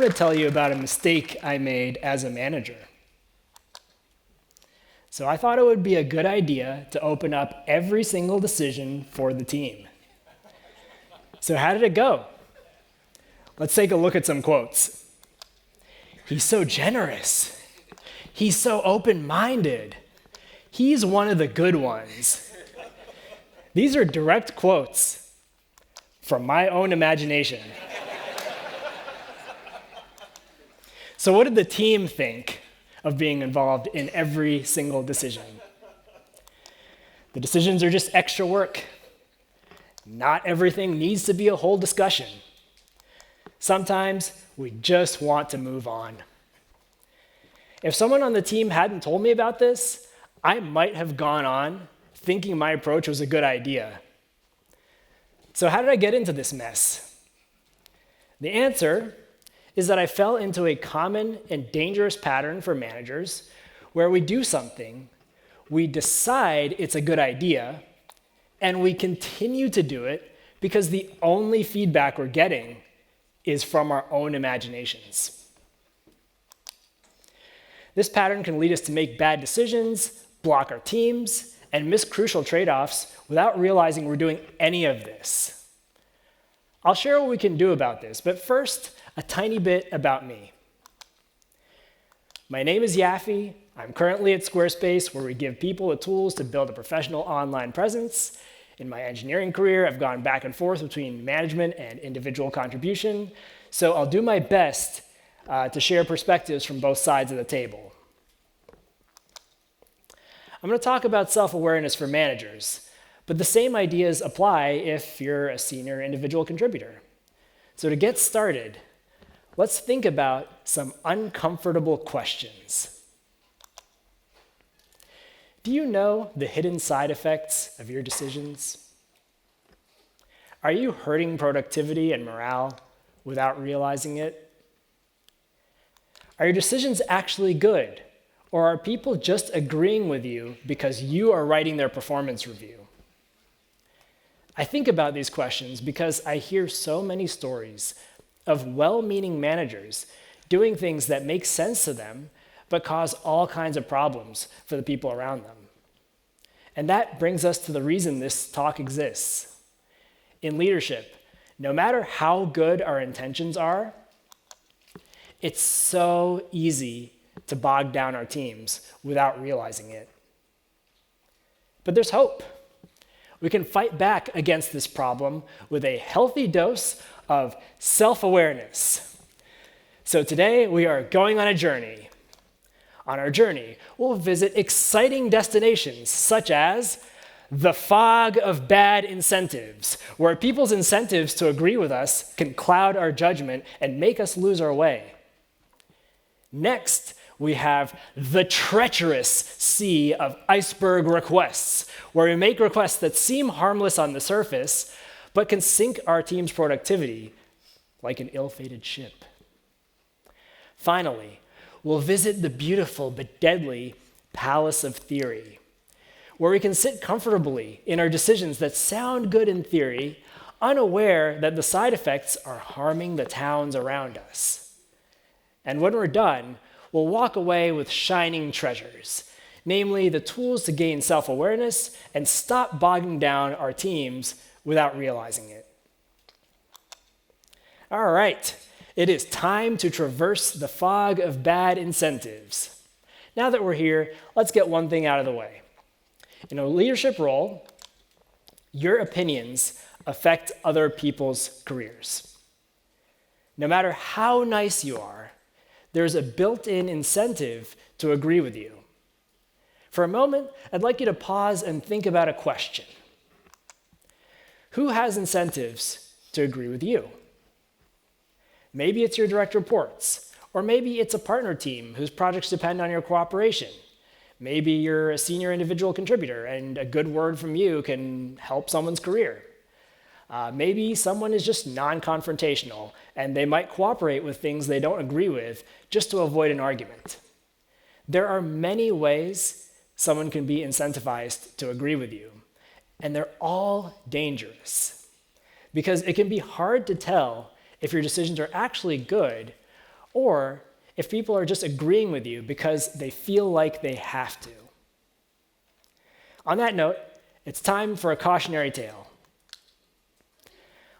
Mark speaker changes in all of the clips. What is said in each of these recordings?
Speaker 1: I'm going to tell you about a mistake I made as a manager. So I thought it would be a good idea to open up every single decision for the team. So how did it go? Let's take a look at some quotes. He's so generous. He's so open-minded. He's one of the good ones. These are direct quotes from my own imagination. So what did the team think of being involved in every single decision? The decisions are just extra work. Not everything needs to be a whole discussion. Sometimes we just want to move on. If someone on the team hadn't told me about this, I might have gone on thinking my approach was a good idea. So how did I get into this mess? The answer is that I fell into a common and dangerous pattern for managers where we do something, we decide it's a good idea, and we continue to do it because the only feedback we're getting is from our own imaginations. This pattern can lead us to make bad decisions, block our teams, and miss crucial trade-offs without realizing we're doing any of this. I'll share what we can do about this, but first, a tiny bit about me. My name is Yaphi. I'm currently at Squarespace, where we give people the tools to build a professional online presence. In my engineering career, I've gone back and forth between management and individual contribution, so I'll do my best to share perspectives from both sides of the table. I'm going to talk about self-awareness for managers, but the same ideas apply if you're a senior individual contributor. So to get started, let's think about some uncomfortable questions. Do you know the hidden side effects of your decisions? Are you hurting productivity and morale without realizing it? Are your decisions actually good, or are people just agreeing with you because you are writing their performance review? I think about these questions because I hear so many stories of well-meaning managers doing things that make sense to them but cause all kinds of problems for the people around them. And that brings us to the reason this talk exists. In leadership, no matter how good our intentions are, it's so easy to bog down our teams without realizing it. But there's hope. We can fight back against this problem with a healthy dose of self-awareness. So today, we are going on a journey. On our journey, we'll visit exciting destinations such as the fog of bad incentives, where people's incentives to agree with us can cloud our judgment and make us lose our way. Next, we have the treacherous sea of iceberg requests, where we make requests that seem harmless on the surface, but can sink our team's productivity like an ill-fated ship. Finally, we'll visit the beautiful but deadly palace of theory, where we can sit comfortably in our decisions that sound good in theory, unaware that the side effects are harming the towns around us. And when we're done, we'll walk away with shining treasures, namely the tools to gain self-awareness and stop bogging down our teams without realizing it. All right, it is time to traverse the fog of bad incentives. Now that we're here, let's get one thing out of the way. In a leadership role, your opinions affect other people's careers. No matter how nice you are, there's a built-in incentive to agree with you. For a moment, I'd like you to pause and think about a question. Who has incentives to agree with you? Maybe it's your direct reports, or maybe it's a partner team whose projects depend on your cooperation. Maybe you're a senior individual contributor and a good word from you can help someone's career. Maybe someone is just non-confrontational and they might cooperate with things they don't agree with just to avoid an argument. There are many ways someone can be incentivized to agree with you, and they're all dangerous because it can be hard to tell if your decisions are actually good or if people are just agreeing with you because they feel like they have to. On that note, it's time for a cautionary tale.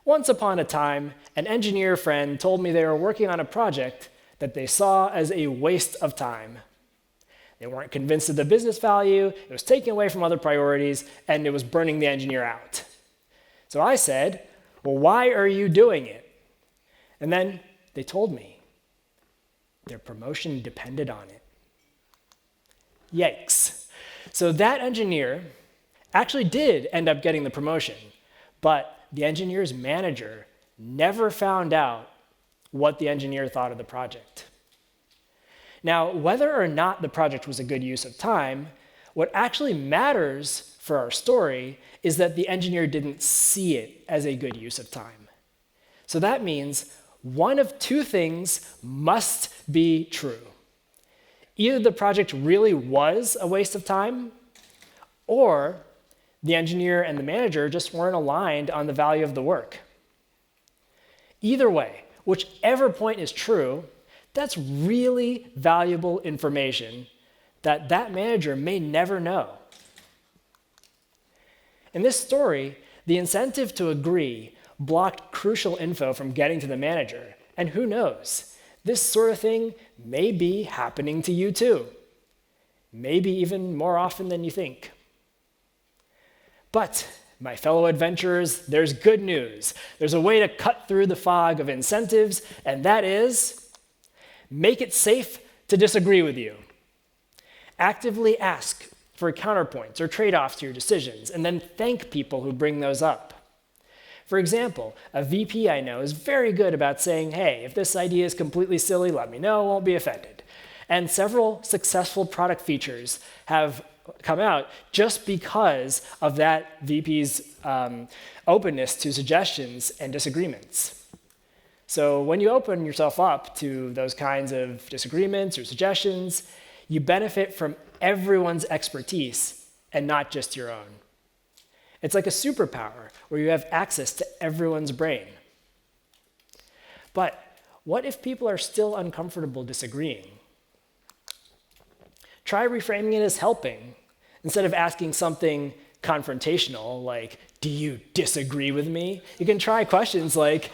Speaker 1: Once upon a time, an engineer friend told me they were working on a project that they saw as a waste of time. They weren't convinced of the business value, it was taking away from other priorities, and it was burning the engineer out. So I said, well, why are you doing it? And then they told me their promotion depended on it. Yikes. So that engineer actually did end up getting the promotion, but the engineer's manager never found out what the engineer thought of the project. Now, whether or not the project was a good use of time, what actually matters for our story is that the engineer didn't see it as a good use of time. So that means one of two things must be true. Either the project really was a waste of time, or the engineer and the manager just weren't aligned on the value of the work. Either way, whichever point is true, that's really valuable information that that manager may never know. In this story, the incentive to agree blocked crucial info from getting to the manager, and who knows, this sort of thing may be happening to you too. Maybe even more often than you think. But, my fellow adventurers, there's good news. There's a way to cut through the fog of incentives, and that is, make it safe to disagree with you. Actively ask for counterpoints or trade-offs to your decisions, and then thank people who bring those up. For example, a VP I know is very good about saying, hey, if this idea is completely silly, let me know, I won't be offended. And several successful product features have come out just because of that VP's openness to suggestions and disagreements. So when you open yourself up to those kinds of disagreements or suggestions, you benefit from everyone's expertise and not just your own. It's like a superpower where you have access to everyone's brain. But what if people are still uncomfortable disagreeing? Try reframing it as helping, instead of asking something confrontational like, do you disagree with me? You can try questions like,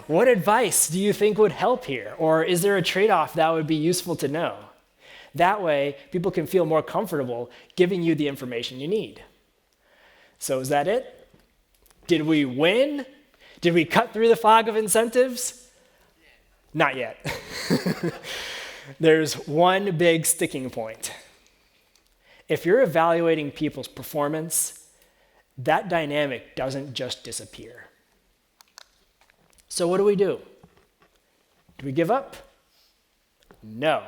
Speaker 1: what advice do you think would help here? Or is there a trade-off that would be useful to know? That way, people can feel more comfortable giving you the information you need. So is that it? Did we win? Did we cut through the fog of incentives? Not yet. There's one big sticking point. If you're evaluating people's performance, that dynamic doesn't just disappear. So what do we do? Do we give up? No.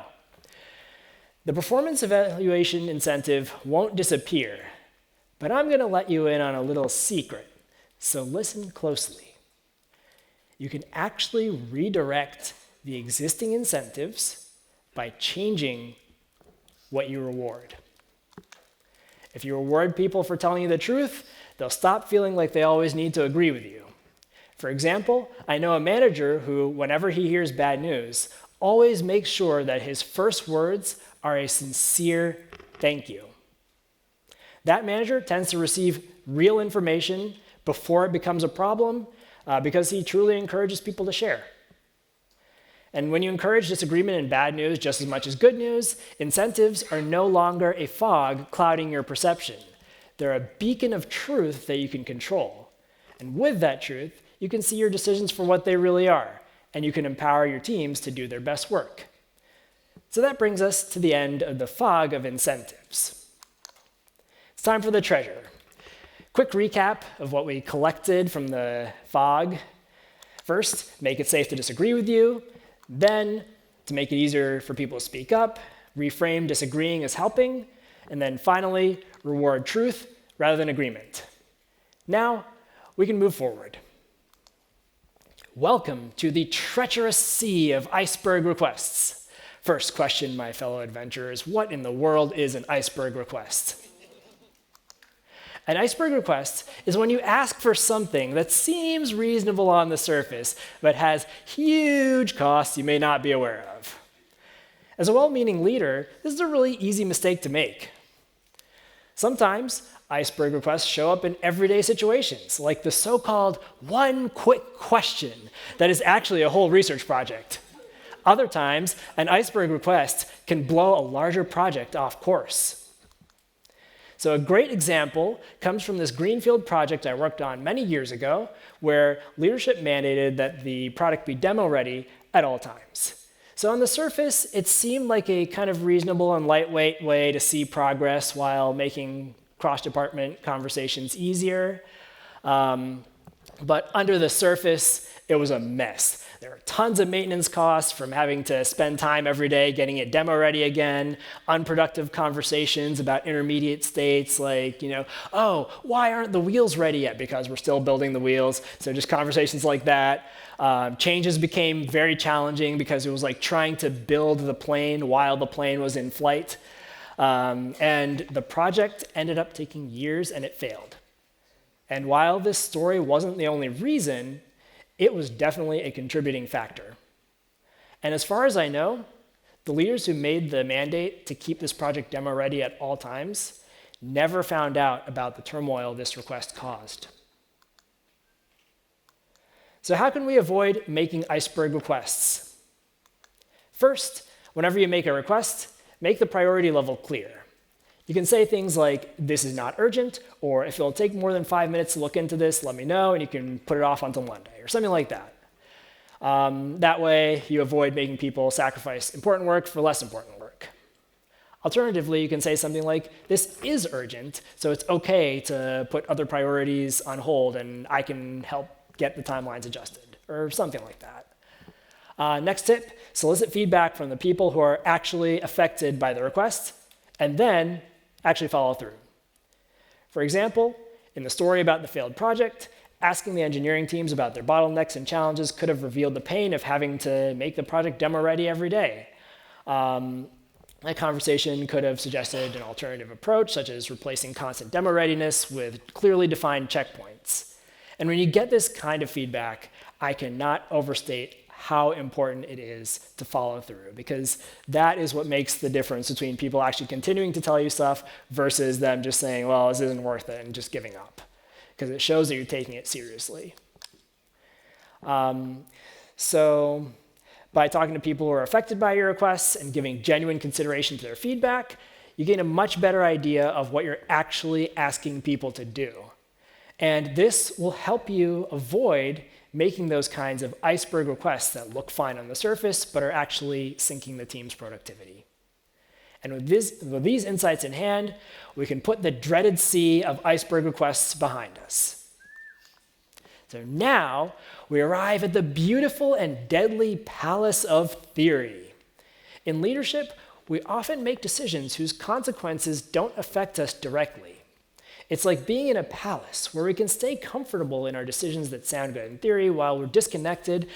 Speaker 1: The performance evaluation incentive won't disappear, but I'm going to let you in on a little secret, so listen closely. You can actually redirect the existing incentives by changing what you reward. If you reward people for telling you the truth, they'll stop feeling like they always need to agree with you. For example, I know a manager who, whenever he hears bad news, always makes sure that his first words are a sincere thank you. That manager tends to receive real information before it becomes a problem because he truly encourages people to share. And when you encourage disagreement and bad news just as much as good news, incentives are no longer a fog clouding your perception. They're a beacon of truth that you can control. And with that truth, you can see your decisions for what they really are, and you can empower your teams to do their best work. So that brings us to the end of the fog of incentives. It's time for the treasure. Quick recap of what we collected from the fog. First, make it safe to disagree with you. Then, to make it easier for people to speak up, reframe disagreeing as helping. And then finally, reward truth rather than agreement. Now, we can move forward. Welcome to the treacherous sea of iceberg requests. First question, my fellow adventurers, what in the world is an iceberg request? An iceberg request is when you ask for something that seems reasonable on the surface, but has huge costs you may not be aware of. As a well-meaning leader, this is a really easy mistake to make. Sometimes iceberg requests show up in everyday situations, like the so-called one quick question that is actually a whole research project. Other times, an iceberg request can blow a larger project off course. So a great example comes from this greenfield project I worked on many years ago, where leadership mandated that the product be demo ready at all times. So on the surface, it seemed like a kind of reasonable and lightweight way to see progress while making cross-department conversations easier. But under the surface, it was a mess. There are tons of maintenance costs from having to spend time every day getting it demo ready again, unproductive conversations about intermediate states like, oh, why aren't the wheels ready yet? Because we're still building the wheels. So just conversations like that. Changes became very challenging because it was like trying to build the plane while the plane was in flight. And the project ended up taking years and it failed. And while this story wasn't the only reason, it was definitely a contributing factor. And as far as I know, the leaders who made the mandate to keep this project demo ready at all times never found out about the turmoil this request caused. So how can we avoid making iceberg requests? First, whenever you make a request, make the priority level clear. You can say things like, this is not urgent, or if it'll take more than 5 minutes to look into this, let me know, and you can put it off until Monday, or something like that. That way, you avoid making people sacrifice important work for less important work. Alternatively, you can say something like, this is urgent, so it's okay to put other priorities on hold, and I can help get the timelines adjusted, or something like that. Next tip, solicit feedback from the people who are actually affected by the request, and then actually follow through. For example, in the story about the failed project, asking the engineering teams about their bottlenecks and challenges could have revealed the pain of having to make the project demo ready every day. That conversation could have suggested an alternative approach, such as replacing constant demo readiness with clearly defined checkpoints. And when you get this kind of feedback, I cannot overstate how important it is to follow through, because that is what makes the difference between people actually continuing to tell you stuff versus them just saying, well, this isn't worth it, and just giving up, because it shows that you're taking it seriously. So by talking to people who are affected by your requests and giving genuine consideration to their feedback, you gain a much better idea of what you're actually asking people to do. And this will help you avoid making those kinds of iceberg requests that look fine on the surface, but are actually sinking the team's productivity. And with these insights in hand, we can put the dreaded sea of iceberg requests behind us. So now we arrive at the beautiful and deadly palace of theory. In leadership, we often make decisions whose consequences don't affect us directly. It's like being in a palace where we can stay comfortable in our decisions that sound good in theory while we're disconnected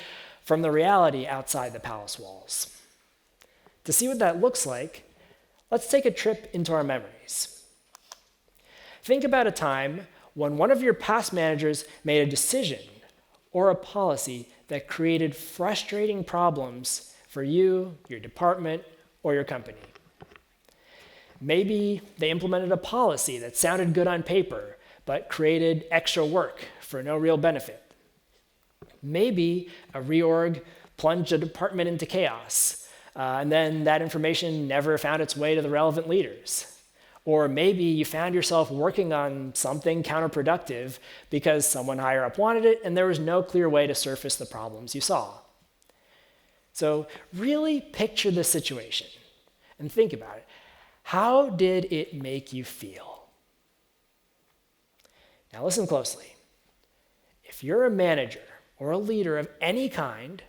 Speaker 1: from the reality outside the palace walls. To see what that looks like, let's take a trip into our memories. Think about a time when one of your past managers made a decision or a policy that created frustrating problems for you, your department, or your company. Maybe they implemented a policy that sounded good on paper, but created extra work for no real benefit. Maybe a reorg plunged a department into chaos, and then that information never found its way to the relevant leaders. Or maybe you found yourself working on something counterproductive because someone higher up wanted it, and there was no clear way to surface the problems you saw. So really picture the situation and think about it. How did it make you feel? Now listen closely. If you're a manager or a leader of any kind,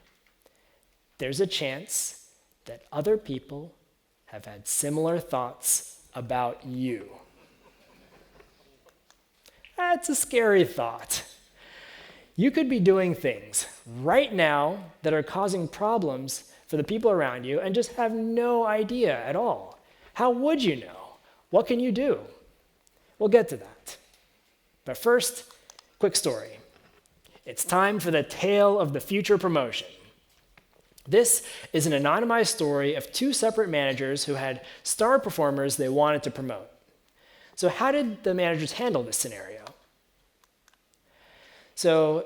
Speaker 1: there's a chance that other people have had similar thoughts about you. That's a scary thought. You could be doing things right now that are causing problems for the people around you and just have no idea at all. How would you know? What can you do? We'll get to that. But first, quick story. It's time for the tale of the future promotion. This is an anonymized story of two separate managers who had star performers they wanted to promote. So how did the managers handle this scenario? So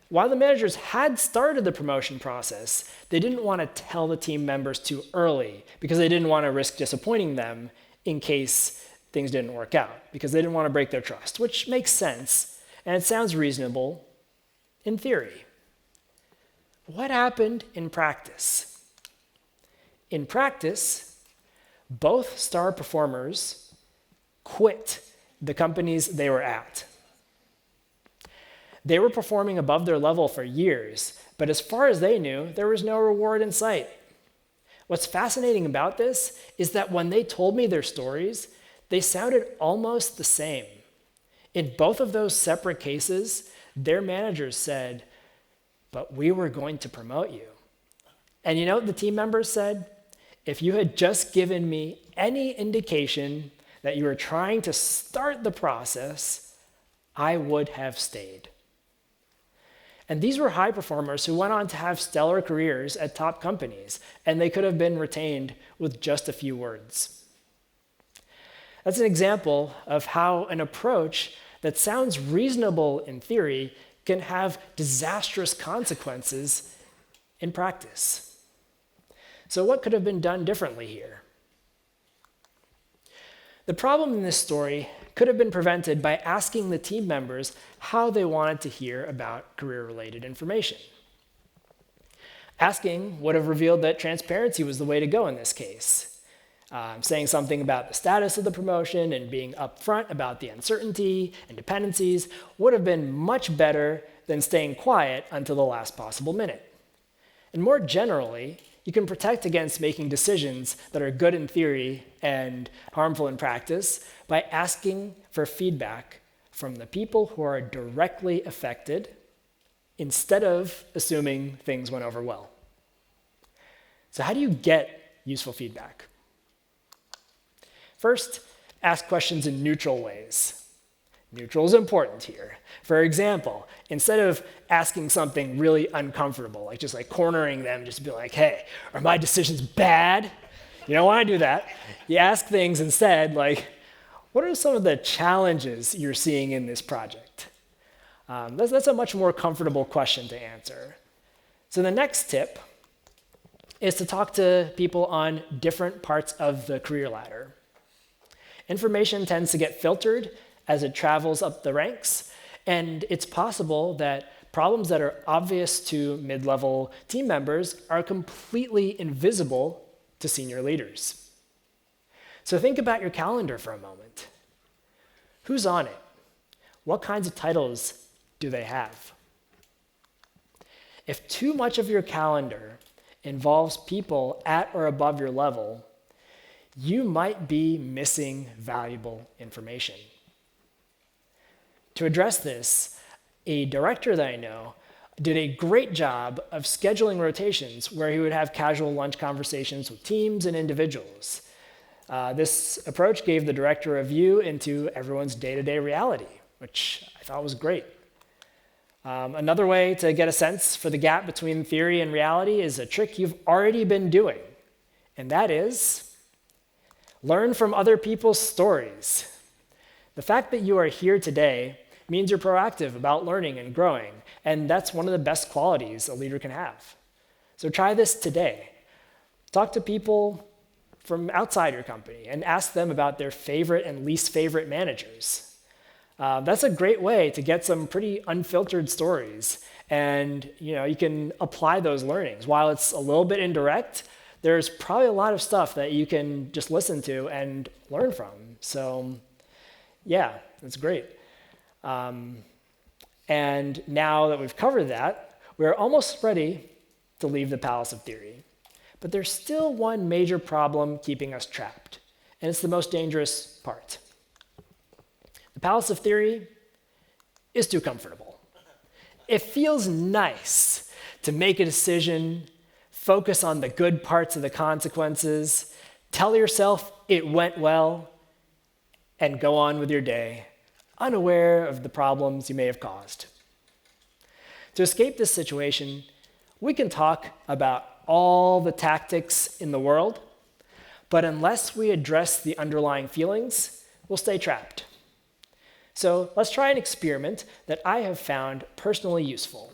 Speaker 1: while the managers had started the promotion process, they didn't want to tell the team members too early because they didn't want to risk disappointing them in case things didn't work out, because they didn't want to break their trust, which makes sense, and it sounds reasonable in theory. What happened in practice? In practice, both star performers quit the companies they were at. They were performing above their level for years, but as far as they knew, there was no reward in sight. What's fascinating about this is that when they told me their stories, they sounded almost the same. In both of those separate cases, their managers said, "But we were going to promote you." And you know what the team members said? "If you had just given me any indication that you were trying to start the process, I would have stayed." And these were high performers who went on to have stellar careers at top companies, and they could have been retained with just a few words. That's an example of how an approach that sounds reasonable in theory can have disastrous consequences in practice. So what could have been done differently here? The problem in this story could have been prevented by asking the team members how they wanted to hear about career-related information. Asking would have revealed that transparency was the way to go in this case. Saying something about the status of the promotion and being upfront about the uncertainty and dependencies would have been much better than staying quiet until the last possible minute. And more generally, you can protect against making decisions that are good in theory and harmful in practice by asking for feedback from the people who are directly affected instead of assuming things went over well. So how do you get useful feedback? First, ask questions in neutral ways. Neutral is important here. For example, instead of asking something really uncomfortable, like just like cornering them, just be like, "Hey, are my decisions bad?" You don't want to do that. You ask things instead like, "What are some of the challenges you're seeing in this project?" That's a much more comfortable question to answer. So the next tip is to talk to people on different parts of the career ladder. Information tends to get filtered as it travels up the ranks, and it's possible that problems that are obvious to mid-level team members are completely invisible to senior leaders. So think about your calendar for a moment. Who's on it? What kinds of titles do they have? If too much of your calendar involves people at or above your level, you might be missing valuable information. To address this, a director that I know did a great job of scheduling rotations where he would have casual lunch conversations with teams and individuals. This approach gave the director a view into everyone's day-to-day reality, which I thought was great. Another way to get a sense for the gap between theory and reality is a trick you've already been doing, and that is learn from other people's stories. The fact that you are here today means you're proactive about learning and growing, and that's one of the best qualities a leader can have. So try this today. Talk to people from outside your company and ask them about their favorite and least favorite managers. That's a great way to get some pretty unfiltered stories, and you can apply those learnings. While it's a little bit indirect, there's probably a lot of stuff that you can just listen to and learn from. So yeah, that's great. And now that we've covered that, we're almost ready to leave the palace of theory. But there's still one major problem keeping us trapped, and it's the most dangerous part. The palace of theory is too comfortable. It feels nice to make a decision, focus on the good parts of the consequences, tell yourself it went well, and go on with your day unaware of the problems you may have caused. To escape this situation, we can talk about all the tactics in the world, but unless we address the underlying feelings, we'll stay trapped. So let's try an experiment that I have found personally useful.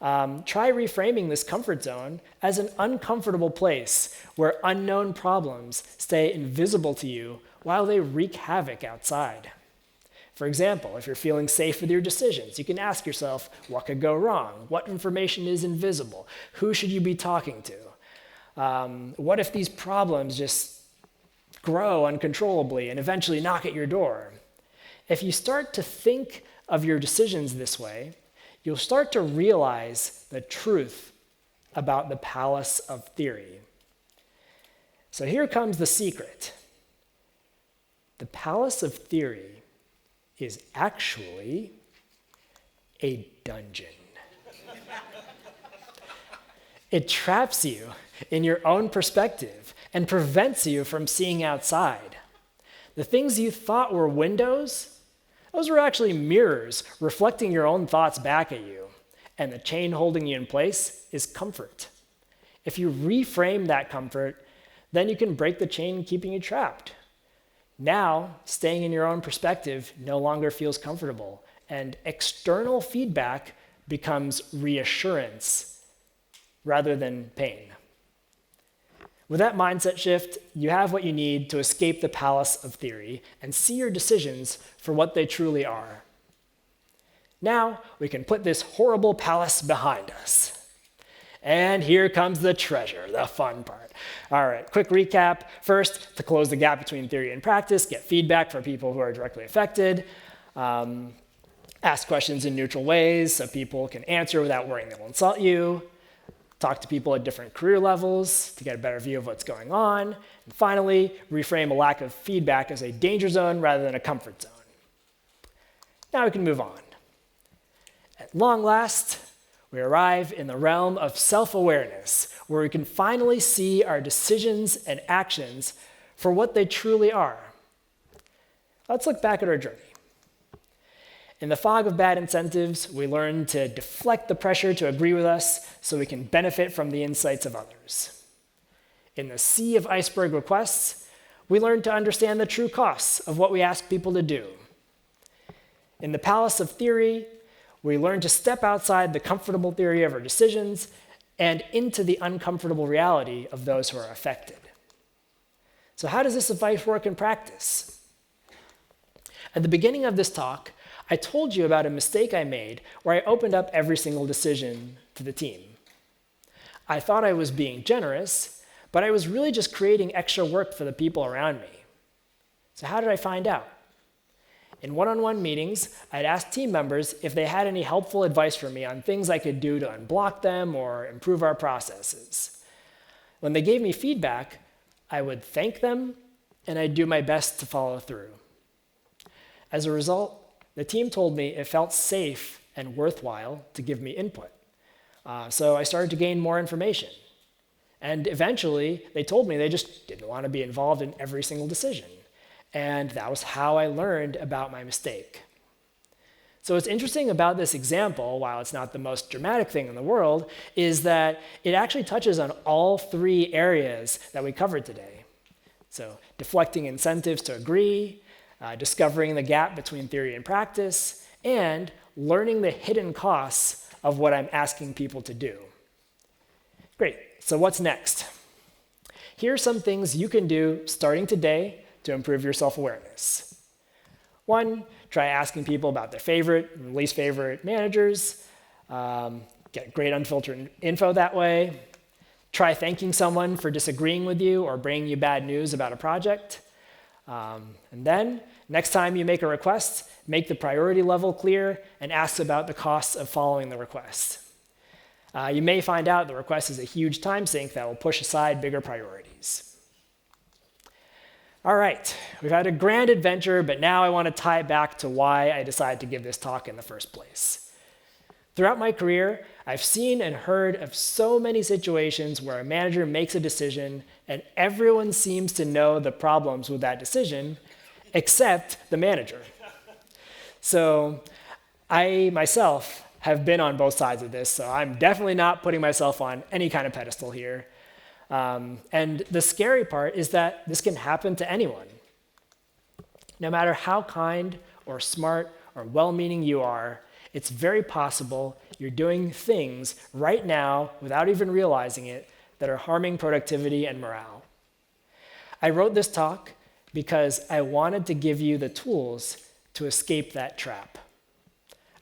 Speaker 1: Try reframing this comfort zone as an uncomfortable place where unknown problems stay invisible to you while they wreak havoc outside. For example, if you're feeling safe with your decisions, you can ask yourself, what could go wrong? What information is invisible? Who should you be talking to? What if these problems just grow uncontrollably and eventually knock at your door? If you start to think of your decisions this way, you'll start to realize the truth about the palace of theory. So here comes the secret. The palace of theory is actually a dungeon. It traps you in your own perspective and prevents you from seeing outside. The things you thought were windows, those were actually mirrors reflecting your own thoughts back at you. And the chain holding you in place is comfort. If you reframe that comfort, then you can break the chain keeping you trapped. Now, staying in your own perspective no longer feels comfortable, and external feedback becomes reassurance rather than pain. With that mindset shift, you have what you need to escape the palace of theory and see your decisions for what they truly are. Now, we can put this horrible palace behind us. And here comes the treasure, the fun part. All right, quick recap. First, to close the gap between theory and practice, get feedback from people who are directly affected. Ask questions in neutral ways so people can answer without worrying they will insult you. Talk to people at different career levels to get a better view of what's going on. And finally, reframe a lack of feedback as a danger zone rather than a comfort zone. Now we can move on. At long last, we arrive in the realm of self-awareness, where we can finally see our decisions and actions for what they truly are. Let's look back at our journey. In the fog of bad incentives, we learn to deflect the pressure to agree with us so we can benefit from the insights of others. In the sea of iceberg requests, we learn to understand the true costs of what we ask people to do. In the palace of theory, we learn to step outside the comfortable theory of our decisions and into the uncomfortable reality of those who are affected. So how does this advice work in practice? At the beginning of this talk, I told you about a mistake I made where I opened up every single decision to the team. I thought I was being generous, but I was really just creating extra work for the people around me. So how did I find out? In one-on-one meetings, I'd ask team members if they had any helpful advice for me on things I could do to unblock them or improve our processes. When they gave me feedback, I would thank them and I'd do my best to follow through. As a result, the team told me it felt safe and worthwhile to give me input. So I started to gain more information. And eventually, they told me they just didn't want to be involved in every single decision. And that was how I learned about my mistake. So what's interesting about this example, while it's not the most dramatic thing in the world, is that it actually touches on all three areas that we covered today. So deflecting incentives to agree, discovering the gap between theory and practice, and learning the hidden costs of what I'm asking people to do. Great, so what's next? Here are some things you can do starting today to improve your self-awareness. 1, try asking people about their favorite and least favorite managers. Get great unfiltered info that way. Try thanking someone for disagreeing with you or bringing you bad news about a project. And then, next time you make a request, make the priority level clear and ask about the costs of following the request. You may find out the request is a huge time sink that will push aside bigger priorities. All right, we've had a grand adventure, but now I want to tie it back to why I decided to give this talk in the first place. Throughout my career, I've seen and heard of so many situations where a manager makes a decision and everyone seems to know the problems with that decision, except the manager. So I myself have been on both sides of this, so I'm definitely not putting myself on any kind of pedestal here. And the scary part is that this can happen to anyone. No matter how kind or smart or well-meaning you are, it's very possible you're doing things right now without even realizing it that are harming productivity and morale. I wrote this talk because I wanted to give you the tools to escape that trap.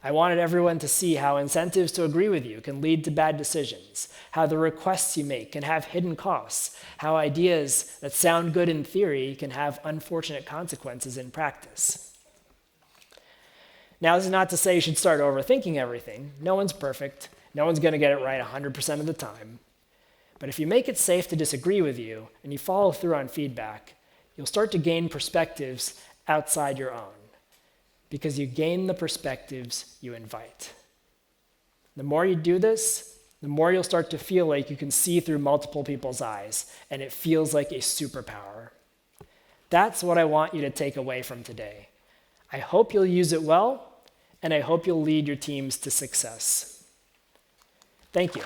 Speaker 1: I wanted everyone to see how incentives to agree with you can lead to bad decisions, how the requests you make can have hidden costs, how ideas that sound good in theory can have unfortunate consequences in practice. Now, this is not to say you should start overthinking everything. No one's perfect. No one's going to get it right 100% of the time. But if you make it safe to disagree with you and you follow through on feedback, you'll start to gain perspectives outside your own, because you gain the perspectives you invite. The more you do this, the more you'll start to feel like you can see through multiple people's eyes, and it feels like a superpower. That's what I want you to take away from today. I hope you'll use it well, and I hope you'll lead your teams to success. Thank you.